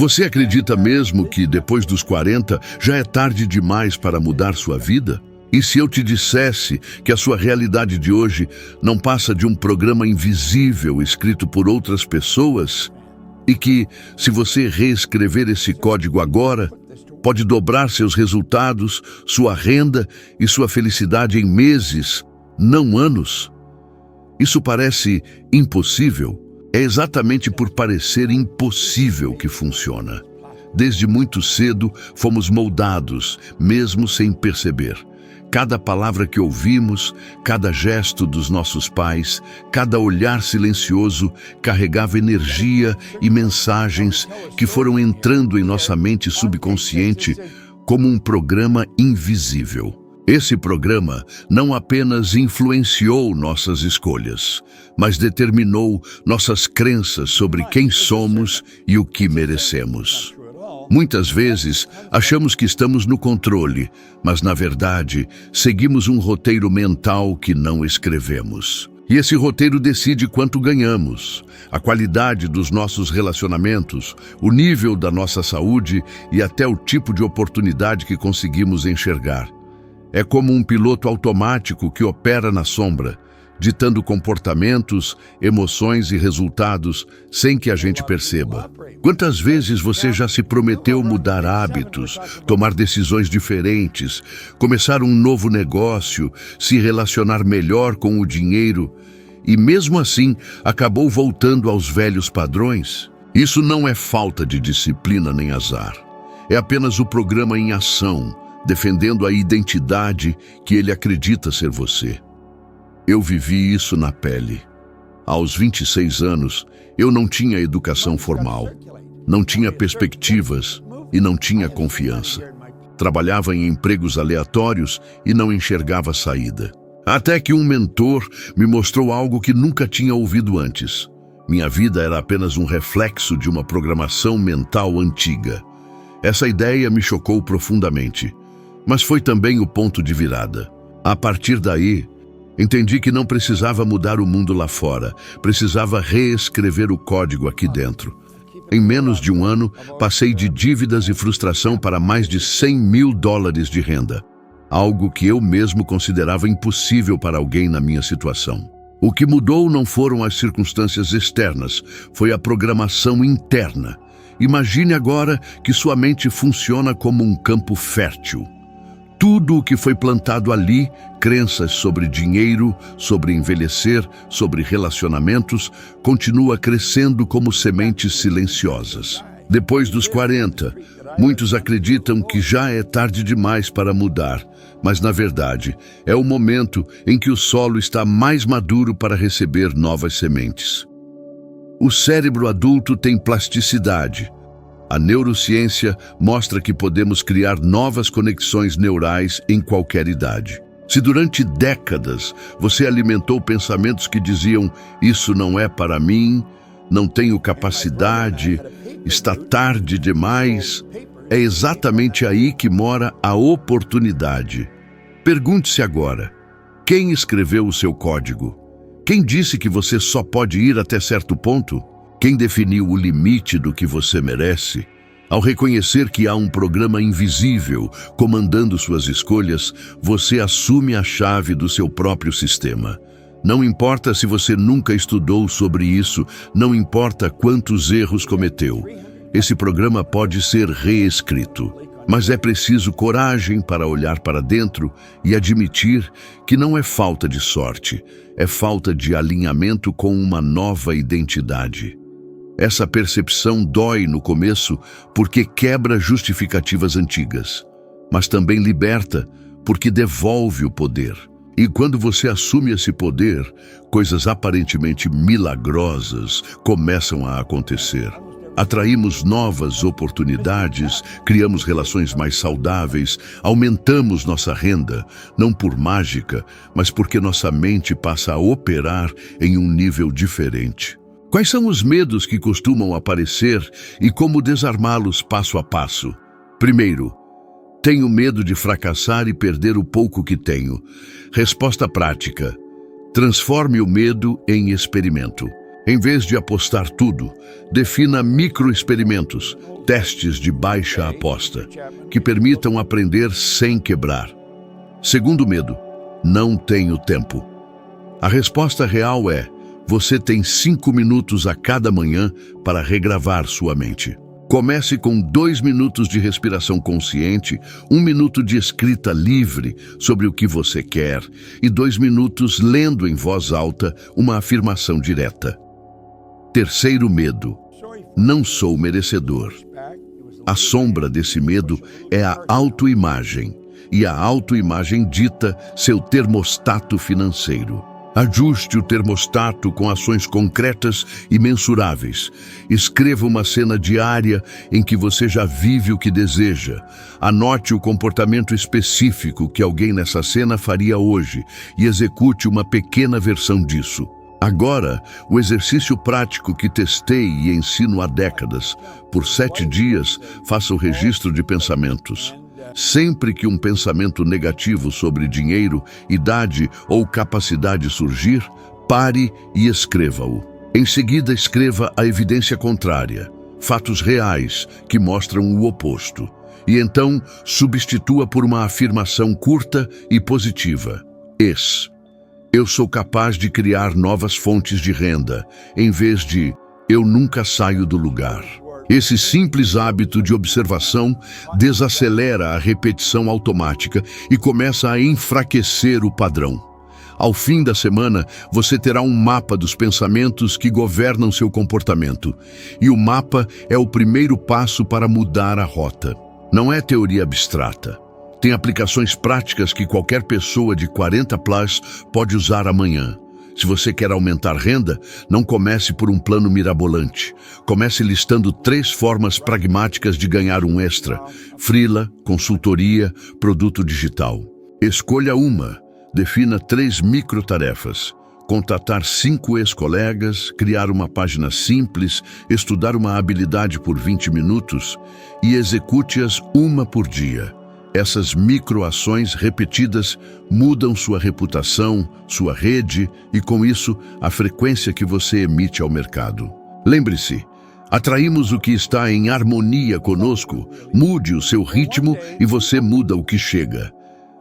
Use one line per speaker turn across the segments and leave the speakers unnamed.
Você acredita mesmo que depois dos 40 já é tarde demais para mudar sua vida? E se eu te dissesse que a sua realidade de hoje não passa de um programa invisível escrito por outras pessoas? E que, se você reescrever esse código agora, pode dobrar seus resultados, sua renda e sua felicidade em meses, não anos? Isso parece impossível? É exatamente por parecer impossível que funciona. Desde muito cedo, fomos moldados, mesmo sem perceber. Cada palavra que ouvimos, cada gesto dos nossos pais, cada olhar silencioso carregava energia e mensagens que foram entrando em nossa mente subconsciente como um programa invisível. Esse programa não apenas influenciou nossas escolhas, mas determinou nossas crenças sobre quem somos e o que merecemos. Muitas vezes, achamos que estamos no controle, mas, na verdade, seguimos um roteiro mental que não escrevemos. E esse roteiro decide quanto ganhamos, a qualidade dos nossos relacionamentos, o nível da nossa saúde e até o tipo de oportunidade que conseguimos enxergar. É como um piloto automático que opera na sombra, ditando comportamentos, emoções e resultados sem que a gente perceba. Quantas vezes você já se prometeu mudar hábitos, tomar decisões diferentes, começar um novo negócio, se relacionar melhor com o dinheiro e mesmo assim acabou voltando aos velhos padrões? Isso não é falta de disciplina nem azar. É apenas o programa em ação, defendendo a identidade que ele acredita ser você. Eu vivi isso na pele. Aos 26 anos, eu não tinha educação formal, não tinha perspectivas e não tinha confiança. Trabalhava em empregos aleatórios e não enxergava saída. Até que um mentor me mostrou algo que nunca tinha ouvido antes. Minha vida era apenas um reflexo de uma programação mental antiga. Essa ideia me chocou profundamente, mas foi também o ponto de virada. A partir daí, entendi que não precisava mudar o mundo lá fora, precisava reescrever o código aqui dentro. Em menos de um ano, passei de dívidas e frustração para mais de $100 mil de renda, algo que eu mesmo considerava impossível para alguém na minha situação. O que mudou não foram as circunstâncias externas, foi a programação interna. Imagine agora que sua mente funciona como um campo fértil. Tudo o que foi plantado ali, crenças sobre dinheiro, sobre envelhecer, sobre relacionamentos, continua crescendo como sementes silenciosas. Depois dos 40, muitos acreditam que já é tarde demais para mudar, mas na verdade é o momento em que o solo está mais maduro para receber novas sementes. O cérebro adulto tem plasticidade. A neurociência mostra que podemos criar novas conexões neurais em qualquer idade. Se durante décadas você alimentou pensamentos que diziam "isso não é para mim", "não tenho capacidade", "está tarde demais", é exatamente aí que mora a oportunidade. Pergunte-se agora: quem escreveu o seu código? Quem disse que você só pode ir até certo ponto? Quem definiu o limite do que você merece? Ao reconhecer que há um programa invisível comandando suas escolhas, você assume a chave do seu próprio sistema. Não importa se você nunca estudou sobre isso, não importa quantos erros cometeu. Esse programa pode ser reescrito, mas é preciso coragem para olhar para dentro e admitir que não é falta de sorte, é falta de alinhamento com uma nova identidade. Essa percepção dói no começo porque quebra justificativas antigas, mas também liberta porque devolve o poder. E quando você assume esse poder, coisas aparentemente milagrosas começam a acontecer. Atraímos novas oportunidades, criamos relações mais saudáveis, aumentamos nossa renda, não por mágica, mas porque nossa mente passa a operar em um nível diferente. Quais são os medos que costumam aparecer e como desarmá-los passo a passo? Primeiro, tenho medo de fracassar e perder o pouco que tenho. Resposta prática: transforme o medo em experimento. Em vez de apostar tudo, defina microexperimentos, testes de baixa aposta, que permitam aprender sem quebrar. Segundo medo, não tenho tempo. A resposta real é: você tem 5 minutos a cada manhã para regravar sua mente. Comece com 2 minutos de respiração consciente, 1 minuto de escrita livre sobre o que você quer e 2 minutos lendo em voz alta uma afirmação direta. Terceiro medo: não sou merecedor. A sombra desse medo é a autoimagem, e a autoimagem dita seu termostato financeiro. Ajuste o termostato com ações concretas e mensuráveis. Escreva uma cena diária em que você já vive o que deseja. Anote o comportamento específico que alguém nessa cena faria hoje e execute uma pequena versão disso. Agora, o exercício prático que testei e ensino há décadas. Por 7 dias, faça o registro de pensamentos. Sempre que um pensamento negativo sobre dinheiro, idade ou capacidade surgir, pare e escreva-o. Em seguida, escreva a evidência contrária, fatos reais que mostram o oposto. E então, substitua por uma afirmação curta e positiva. Eu sou capaz de criar novas fontes de renda, em vez de eu nunca saio do lugar. Esse simples hábito de observação desacelera a repetição automática e começa a enfraquecer o padrão. Ao fim da semana, você terá um mapa dos pensamentos que governam seu comportamento. E o mapa é o primeiro passo para mudar a rota. Não é teoria abstrata. Tem aplicações práticas que qualquer pessoa de 40+ pode usar amanhã. Se você quer aumentar renda, não comece por um plano mirabolante. Comece listando 3 formas pragmáticas de ganhar um extra: freela, consultoria, produto digital. Escolha uma. Defina 3 microtarefas. Contatar 5 ex-colegas, criar uma página simples, estudar uma habilidade por 20 minutos e execute-as uma por dia. Essas microações repetidas mudam sua reputação, sua rede e, com isso, a frequência que você emite ao mercado. Lembre-se, atraímos o que está em harmonia conosco. Mude o seu ritmo e você muda o que chega.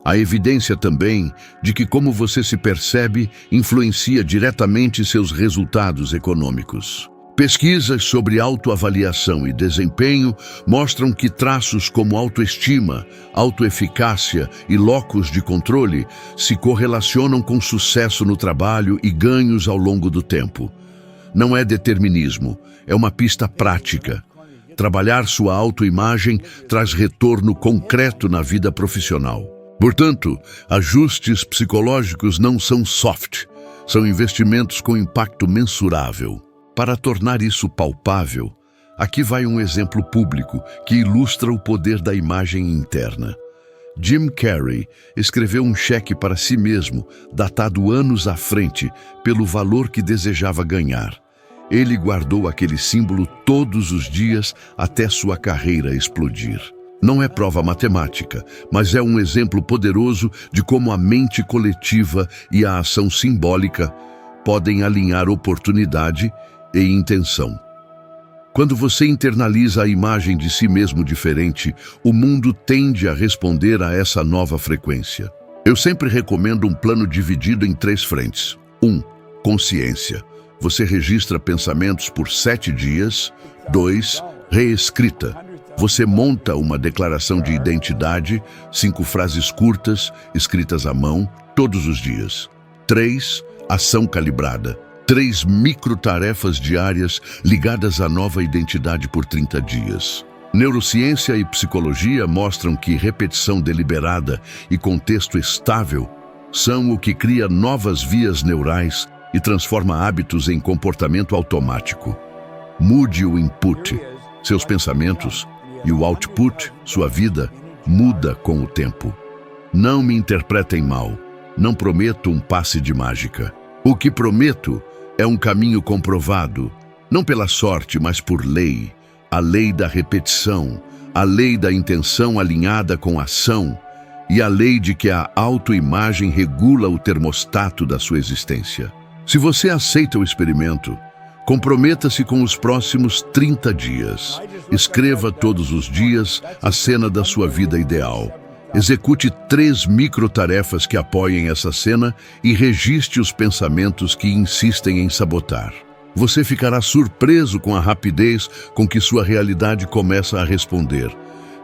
Há evidência também de que como você se percebe influencia diretamente seus resultados econômicos. Pesquisas sobre autoavaliação e desempenho mostram que traços como autoestima, autoeficácia e locus de controle se correlacionam com sucesso no trabalho e ganhos ao longo do tempo. Não é determinismo, é uma pista prática. Trabalhar sua autoimagem traz retorno concreto na vida profissional. Portanto, ajustes psicológicos não são soft, são investimentos com impacto mensurável. Para tornar isso palpável, aqui vai um exemplo público que ilustra o poder da imagem interna. Jim Carrey escreveu um cheque para si mesmo, datado anos à frente, pelo valor que desejava ganhar. Ele guardou aquele símbolo todos os dias até sua carreira explodir. Não é prova matemática, mas é um exemplo poderoso de como a mente coletiva e a ação simbólica podem alinhar oportunidade e intenção. Quando você internaliza a imagem de si mesmo diferente, o mundo tende a responder a essa nova frequência. Eu sempre recomendo um plano dividido em 3 frentes. 1. Consciência. Você registra pensamentos por 7 dias. 2. Reescrita. Você monta uma declaração de identidade, 5 frases curtas, escritas à mão, todos os dias. 3. Ação calibrada. 3 microtarefas diárias ligadas à nova identidade por 30 dias. Neurociência e psicologia mostram que repetição deliberada e contexto estável são o que cria novas vias neurais e transforma hábitos em comportamento automático. Mude o input, seus pensamentos, e o output, sua vida, muda com o tempo. Não me interpretem mal. Não prometo um passe de mágica. O que prometo é um caminho comprovado, não pela sorte, mas por lei. A lei da repetição, a lei da intenção alinhada com a ação e a lei de que a autoimagem regula o termostato da sua existência. Se você aceita o experimento, Comprometa-se com os próximos 30 dias. Escreva todos os dias a cena da sua vida ideal. Execute 3 microtarefas que apoiem essa cena e registre os pensamentos que insistem em sabotar. Você ficará surpreso com a rapidez com que sua realidade começa a responder.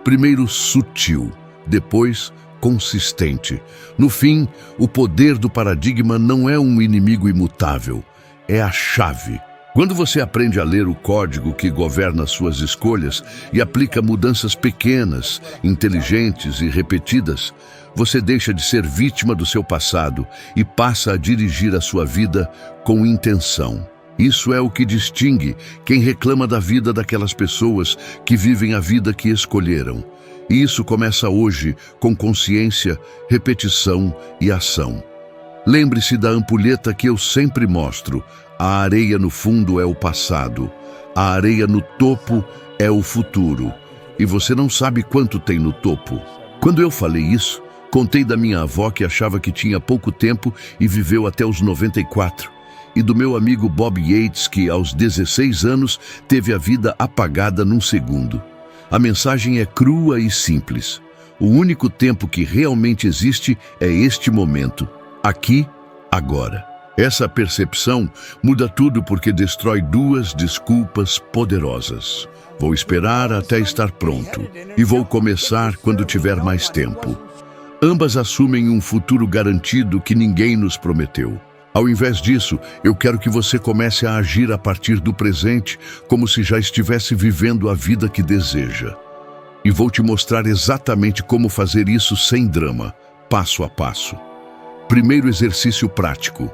Primeiro sutil, depois consistente. No fim, o poder do paradigma não é um inimigo imutável, é a chave. Quando você aprende a ler o código que governa suas escolhas e aplica mudanças pequenas, inteligentes e repetidas, você deixa de ser vítima do seu passado e passa a dirigir a sua vida com intenção. Isso é o que distingue quem reclama da vida daquelas pessoas que vivem a vida que escolheram. E isso começa hoje com consciência, repetição e ação. Lembre-se da ampulheta que eu sempre mostro. A areia no fundo é o passado, a areia no topo é o futuro. E você não sabe quanto tem no topo. Quando eu falei isso, contei da minha avó que achava que tinha pouco tempo e viveu até os 94. E do meu amigo Bob Yates, que aos 16 anos teve a vida apagada num segundo. A mensagem é crua e simples. O único tempo que realmente existe é este momento, aqui, agora. Essa percepção muda tudo porque destrói 2 desculpas poderosas. Vou esperar até estar pronto e vou começar quando tiver mais tempo. Ambas assumem um futuro garantido que ninguém nos prometeu. Ao invés disso, eu quero que você comece a agir a partir do presente, como se já estivesse vivendo a vida que deseja. E vou te mostrar exatamente como fazer isso sem drama, passo a passo. Primeiro exercício prático.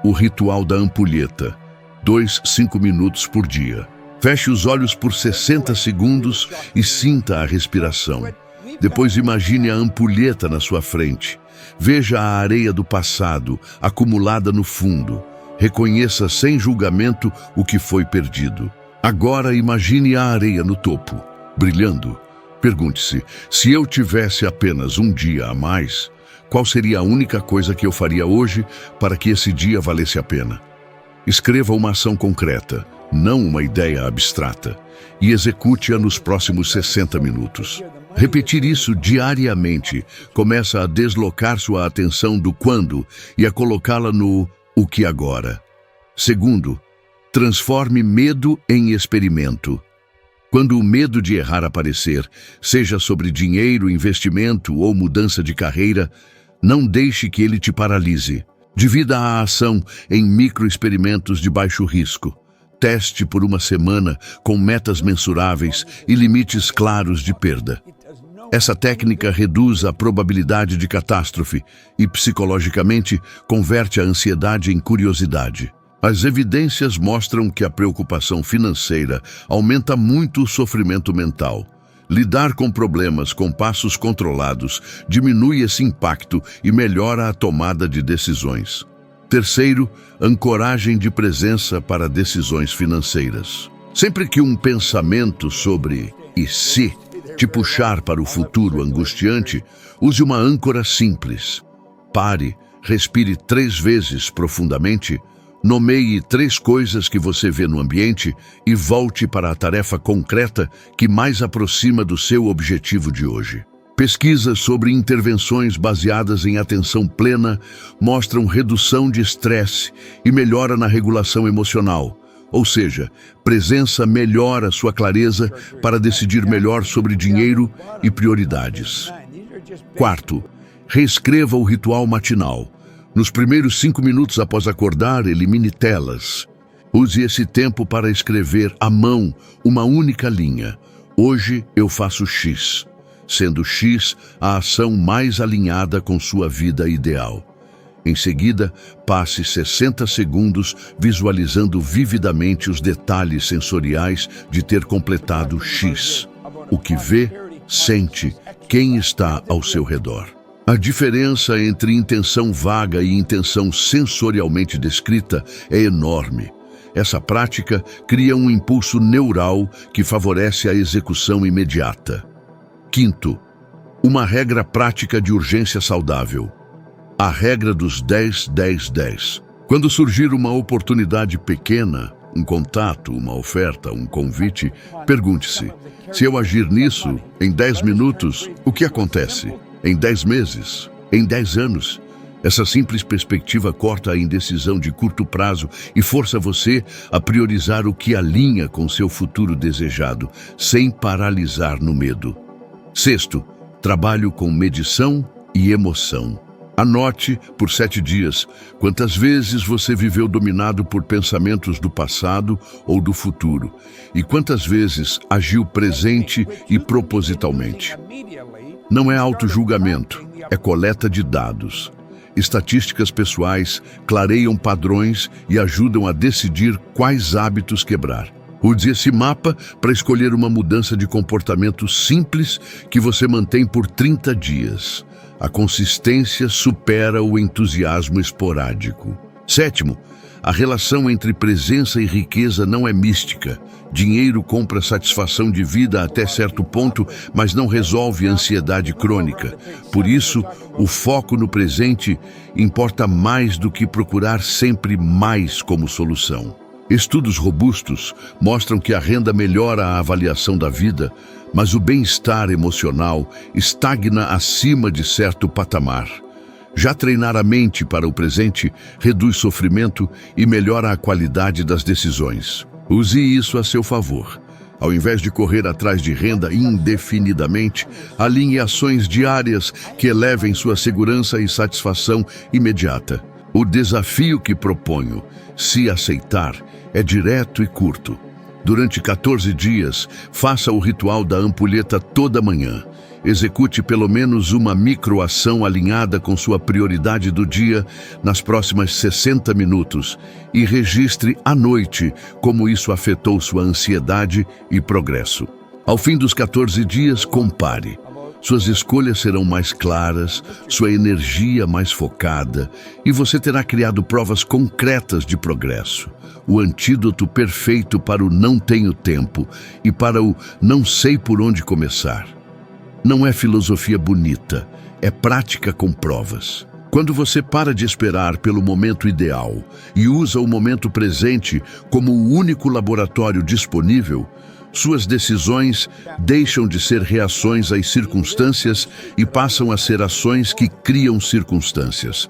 O ritual da ampulheta. 5 minutos por dia. Feche os olhos por 60 segundos e sinta a respiração. Depois imagine a ampulheta na sua frente. Veja a areia do passado, acumulada no fundo. Reconheça sem julgamento o que foi perdido. Agora imagine a areia no topo, brilhando. Pergunte-se, se eu tivesse apenas um dia a mais, qual seria a única coisa que eu faria hoje para que esse dia valesse a pena? Escreva uma ação concreta, não uma ideia abstrata, e execute-a nos próximos 60 minutos. Repetir isso diariamente começa a deslocar sua atenção do quando e a colocá-la no o que agora. Segundo, transforme medo em experimento. Quando o medo de errar aparecer, seja sobre dinheiro, investimento ou mudança de carreira, não deixe que ele te paralise. Divida a ação em microexperimentos de baixo risco. Teste por uma semana com metas mensuráveis e limites claros de perda. Essa técnica reduz a probabilidade de catástrofe e, psicologicamente, converte a ansiedade em curiosidade. As evidências mostram que a preocupação financeira aumenta muito o sofrimento mental. Lidar com problemas com passos controlados diminui esse impacto e melhora a tomada de decisões. Terceiro, ancoragem de presença para decisões financeiras. Sempre que um pensamento sobre "e se" te puxar para o futuro angustiante, use uma âncora simples. Pare, respire 3 vezes profundamente, nomeie 3 coisas que você vê no ambiente e volte para a tarefa concreta que mais aproxima do seu objetivo de hoje. Pesquisas sobre intervenções baseadas em atenção plena mostram redução de estresse e melhora na regulação emocional. Ou seja, presença melhora sua clareza para decidir melhor sobre dinheiro e prioridades. Quarto, reescreva o ritual matinal. Nos primeiros 5 minutos após acordar, elimine telas. Use esse tempo para escrever à mão uma única linha. Hoje eu faço X, sendo X a ação mais alinhada com sua vida ideal. Em seguida, passe 60 segundos visualizando vividamente os detalhes sensoriais de ter completado X. O que vê, sente, quem está ao seu redor. A diferença entre intenção vaga e intenção sensorialmente descrita é enorme. Essa prática cria um impulso neural que favorece a execução imediata. Quinto, uma regra prática de urgência saudável. A regra dos 10-10-10. Quando surgir uma oportunidade pequena, um contato, uma oferta, um convite, pergunte-se: se eu agir nisso, em 10 minutos, o que acontece? Em 10 meses? Em 10 anos? Essa simples perspectiva corta a indecisão de curto prazo e força você a priorizar o que alinha com seu futuro desejado, sem paralisar no medo. Sexto, trabalho com medição e emoção. Anote por 7 dias quantas vezes você viveu dominado por pensamentos do passado ou do futuro e quantas vezes agiu presente e propositalmente. Não é autojulgamento, é coleta de dados. Estatísticas pessoais clareiam padrões e ajudam a decidir quais hábitos quebrar. Use esse mapa para escolher uma mudança de comportamento simples que você mantém por 30 dias. A consistência supera o entusiasmo esporádico. Sétimo, a relação entre presença e riqueza não é mística. Dinheiro compra satisfação de vida até certo ponto, mas não resolve a ansiedade crônica. Por isso, o foco no presente importa mais do que procurar sempre mais como solução. Estudos robustos mostram que a renda melhora a avaliação da vida, mas o bem-estar emocional estagna acima de certo patamar. Já treinar a mente para o presente reduz sofrimento e melhora a qualidade das decisões. Use isso a seu favor. Ao invés de correr atrás de renda indefinidamente, alinhe ações diárias que elevem sua segurança e satisfação imediata. O desafio que proponho, se aceitar, é direto e curto. Durante 14 dias, faça o ritual da ampulheta toda manhã. Execute pelo menos uma microação alinhada com sua prioridade do dia nas próximas 60 minutos e registre à noite como isso afetou sua ansiedade e progresso. Ao fim dos 14 dias, compare. Suas escolhas serão mais claras, sua energia mais focada e você terá criado provas concretas de progresso. O antídoto perfeito para o não tenho tempo e para o não sei por onde começar. Não é filosofia bonita, é prática com provas. Quando você para de esperar pelo momento ideal e usa o momento presente como o único laboratório disponível, suas decisões deixam de ser reações às circunstâncias e passam a ser ações que criam circunstâncias.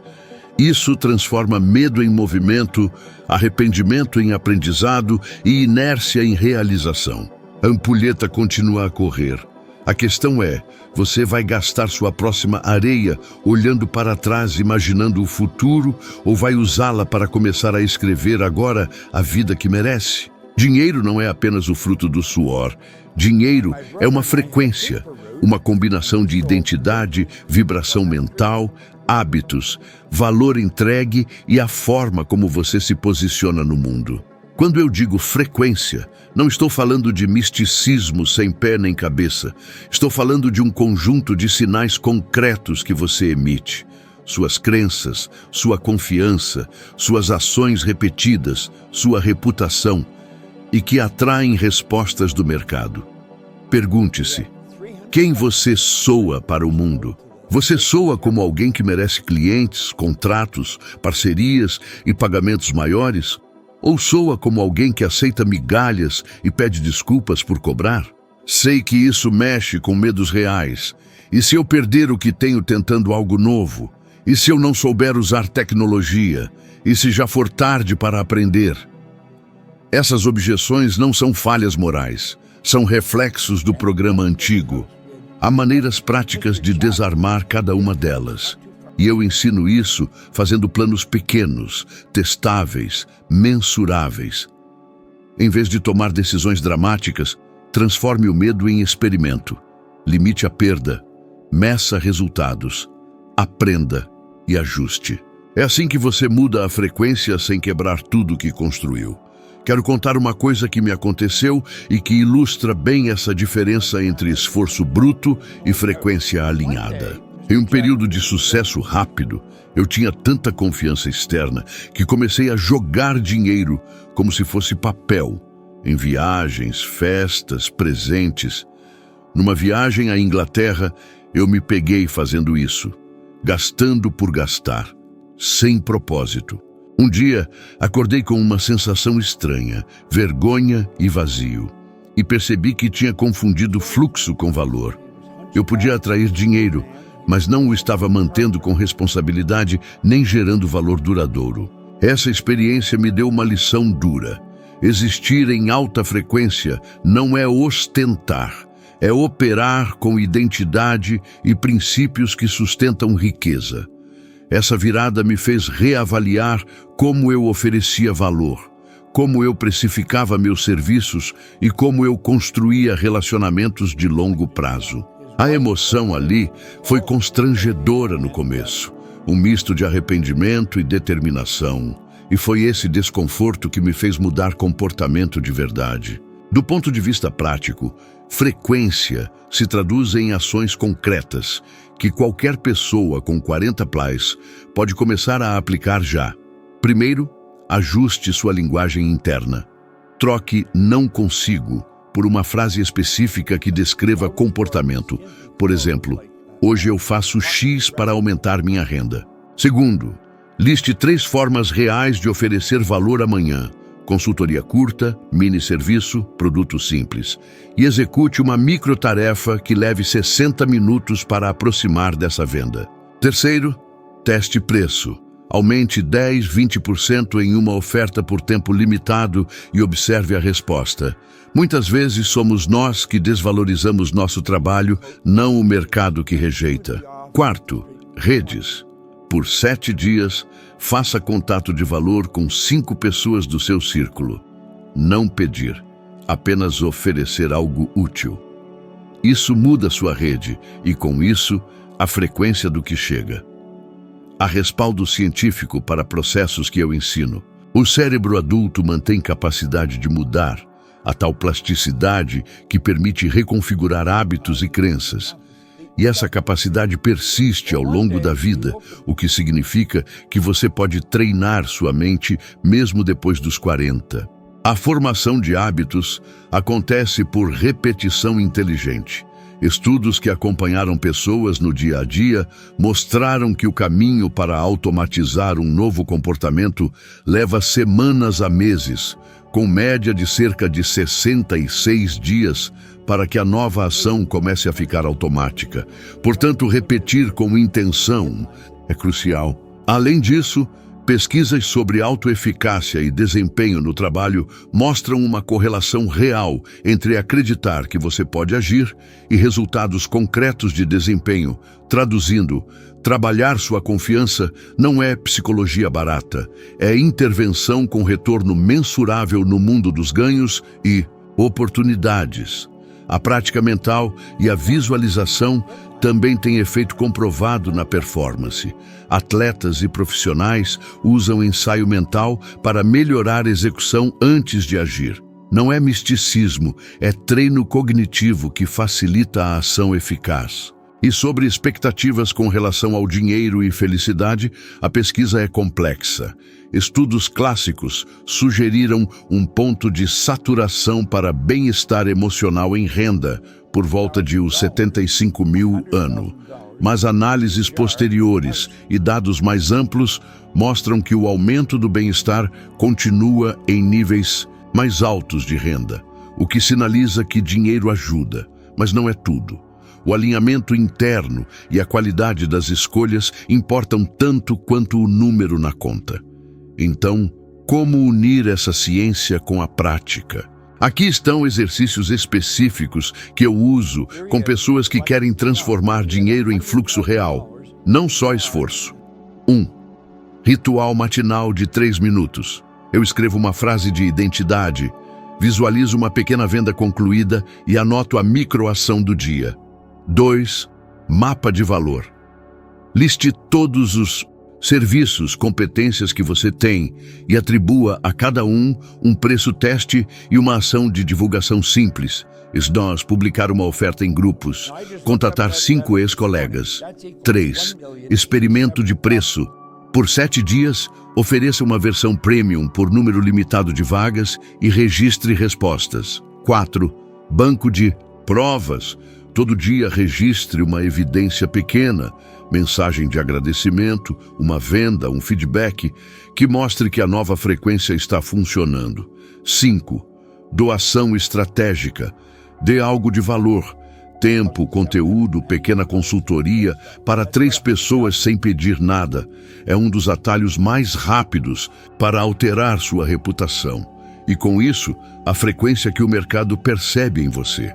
Isso transforma medo em movimento, arrependimento em aprendizado e inércia em realização. A ampulheta continua a correr. A questão é, você vai gastar sua próxima areia olhando para trás, imaginando o futuro, ou vai usá-la para começar a escrever agora a vida que merece? Dinheiro não é apenas o fruto do suor. Dinheiro é uma frequência, uma combinação de identidade, vibração mental, hábitos, valor entregue e a forma como você se posiciona no mundo. Quando eu digo frequência, não estou falando de misticismo sem pé nem cabeça. Estou falando de um conjunto de sinais concretos que você emite. Suas crenças, sua confiança, suas ações repetidas, sua reputação, e que atraem respostas do mercado. Pergunte-se: quem você soa para o mundo? Você soa como alguém que merece clientes, contratos, parcerias e pagamentos maiores? Ou soa como alguém que aceita migalhas e pede desculpas por cobrar? Sei que isso mexe com medos reais. E se eu perder o que tenho tentando algo novo? E se eu não souber usar tecnologia? E se já for tarde para aprender? Essas objeções não são falhas morais, são reflexos do programa antigo. Há maneiras práticas de desarmar cada uma delas. E eu ensino isso fazendo planos pequenos, testáveis, mensuráveis. Em vez de tomar decisões dramáticas, transforme o medo em experimento. Limite a perda, meça resultados, aprenda e ajuste. É assim que você muda a frequência sem quebrar tudo que construiu. Quero contar uma coisa que me aconteceu e que ilustra bem essa diferença entre esforço bruto e frequência alinhada. Em um período de sucesso rápido, eu tinha tanta confiança externa que comecei a jogar dinheiro como se fosse papel, em viagens, festas, presentes. Numa viagem à Inglaterra, eu me peguei fazendo isso, gastando por gastar, sem propósito. Um dia, acordei com uma sensação estranha, vergonha e vazio, e percebi que tinha confundido fluxo com valor. Eu podia atrair dinheiro, mas não o estava mantendo com responsabilidade nem gerando valor duradouro. Essa experiência me deu uma lição dura. Existir em alta frequência não é ostentar, é operar com identidade e princípios que sustentam riqueza. Essa virada me fez reavaliar como eu oferecia valor, como eu precificava meus serviços e como eu construía relacionamentos de longo prazo. A emoção ali foi constrangedora no começo, um misto de arrependimento e determinação, e foi esse desconforto que me fez mudar comportamento de verdade. Do ponto de vista prático, frequência se traduz em ações concretas que qualquer pessoa com 40 plays pode começar a aplicar já. Primeiro, ajuste sua linguagem interna. Troque "não consigo" por uma frase específica que descreva comportamento. Por exemplo, hoje eu faço X para aumentar minha renda. Segundo, liste 3 formas reais de oferecer valor amanhã. Consultoria curta, mini-serviço, produto simples. E execute uma microtarefa que leve 60 minutos para aproximar dessa venda. Terceiro, teste preço. Aumente 10, 20% em uma oferta por tempo limitado e observe a resposta. Muitas vezes somos nós que desvalorizamos nosso trabalho, não o mercado que rejeita. Quarto, redes. Por 7 dias, faça contato de valor com 5 pessoas do seu círculo. Não pedir, apenas oferecer algo útil. Isso muda sua rede e, com isso, a frequência do que chega. Há respaldo científico para processos que eu ensino. O cérebro adulto mantém capacidade de mudar, a tal plasticidade que permite reconfigurar hábitos e crenças. E essa capacidade persiste ao longo da vida, o que significa que você pode treinar sua mente mesmo depois dos 40. A formação de hábitos acontece por repetição inteligente. Estudos que acompanharam pessoas no dia a dia mostraram que o caminho para automatizar um novo comportamento leva semanas a meses, com média de cerca de 66 dias para que a nova ação comece a ficar automática. Portanto, repetir com intenção é crucial. Além disso, pesquisas sobre autoeficácia e desempenho no trabalho mostram uma correlação real entre acreditar que você pode agir e resultados concretos de desempenho. Traduzindo, trabalhar sua confiança não é psicologia barata, é intervenção com retorno mensurável no mundo dos ganhos e oportunidades. A prática mental e a visualização também têm efeito comprovado na performance. Atletas e profissionais usam ensaio mental para melhorar a execução antes de agir. Não é misticismo, é treino cognitivo que facilita a ação eficaz. E sobre expectativas com relação ao dinheiro e felicidade, a pesquisa é complexa. Estudos clássicos sugeriram um ponto de saturação para bem-estar emocional em renda, por volta de os 75 mil ano. Mas análises posteriores e dados mais amplos mostram que o aumento do bem-estar continua em níveis mais altos de renda, o que sinaliza que dinheiro ajuda, mas não é tudo. O alinhamento interno e a qualidade das escolhas importam tanto quanto o número na conta. Então, como unir essa ciência com a prática? Aqui estão exercícios específicos que eu uso com pessoas que querem transformar dinheiro em fluxo real, não só esforço. 1. Ritual matinal de 3 minutos. Eu escrevo uma frase de identidade, visualizo uma pequena venda concluída e anoto a microação do dia. 2. Mapa de valor. Liste todos os serviços, competências que você tem e atribua a cada um preço teste e uma ação de divulgação simples. SDOS, publicar uma oferta em grupos, contatar 5 ex-colegas. 3. Experimento de preço. Por 7 dias, ofereça uma versão premium por número limitado de vagas e registre respostas. 4. Banco de provas. Todo dia registre uma evidência pequena, mensagem de agradecimento, uma venda, um feedback, que mostre que a nova frequência está funcionando. 5. Doação estratégica. Dê algo de valor. Tempo, conteúdo, pequena consultoria para 3 pessoas sem pedir nada. É um dos atalhos mais rápidos para alterar sua reputação. E com isso, a frequência que o mercado percebe em você.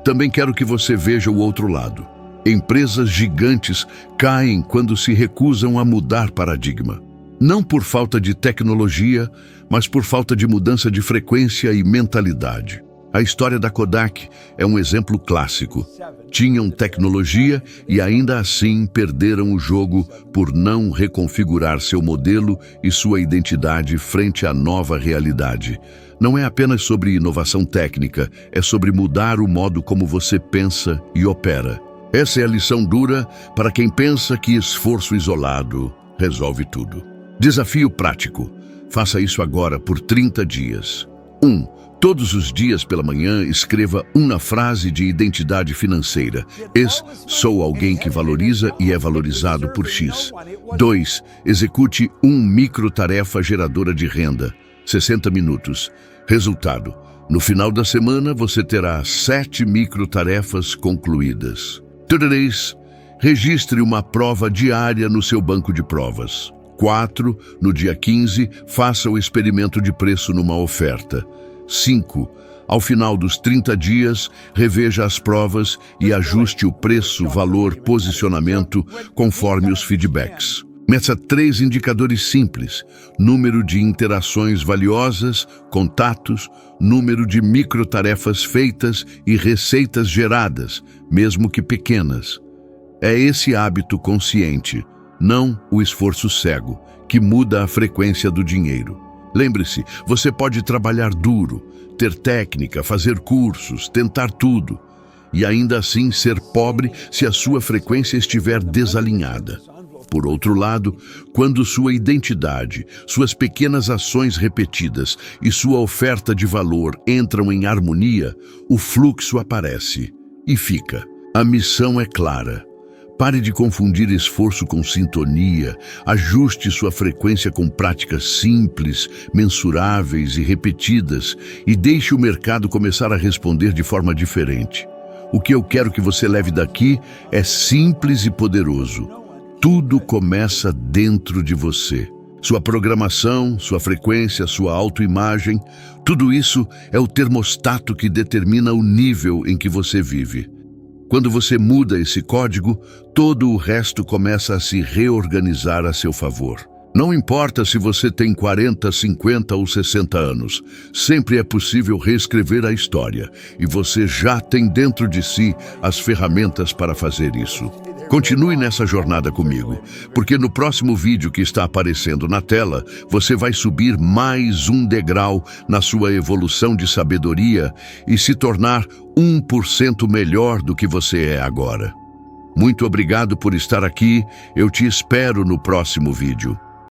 Também quero que você veja o outro lado. Empresas gigantes caem quando se recusam a mudar paradigma. Não por falta de tecnologia, mas por falta de mudança de frequência e mentalidade. A história da Kodak é um exemplo clássico. Tinham tecnologia e ainda assim perderam o jogo por não reconfigurar seu modelo e sua identidade frente à nova realidade. Não é apenas sobre inovação técnica, é sobre mudar o modo como você pensa e opera. Essa é a lição dura para quem pensa que esforço isolado resolve tudo. Desafio prático. Faça isso agora por 30 dias. 1. Todos os dias pela manhã, escreva uma frase de identidade financeira. Sou alguém que valoriza e é valorizado por X. 2. Execute uma microtarefa geradora de renda. 60 minutos. Resultado. No final da semana, você terá 7 microtarefas concluídas. 3. Registre uma prova diária no seu banco de provas. 4. No dia 15, faça o experimento de preço numa oferta. 5. Ao final dos 30 dias, reveja as provas e ajuste o preço, valor, posicionamento conforme os feedbacks. Meça 3 indicadores simples: número de interações valiosas, contatos, número de microtarefas feitas e receitas geradas, mesmo que pequenas. É esse hábito consciente, não o esforço cego, que muda a frequência do dinheiro. Lembre-se, você pode trabalhar duro, ter técnica, fazer cursos, tentar tudo, e ainda assim ser pobre se a sua frequência estiver desalinhada. Por outro lado, quando sua identidade, suas pequenas ações repetidas e sua oferta de valor entram em harmonia, o fluxo aparece e fica. A missão é clara. Pare de confundir esforço com sintonia, ajuste sua frequência com práticas simples, mensuráveis e repetidas e deixe o mercado começar a responder de forma diferente. O que eu quero que você leve daqui é simples e poderoso. Tudo começa dentro de você. Sua programação, sua frequência, sua autoimagem, tudo isso é o termostato que determina o nível em que você vive. Quando você muda esse código, todo o resto começa a se reorganizar a seu favor. Não importa se você tem 40, 50 ou 60 anos, sempre é possível reescrever a história, e você já tem dentro de si as ferramentas para fazer isso. Continue nessa jornada comigo, porque no próximo vídeo que está aparecendo na tela, você vai subir mais um degrau na sua evolução de sabedoria e se tornar 1% melhor do que você é agora. Muito obrigado por estar aqui, eu te espero no próximo vídeo.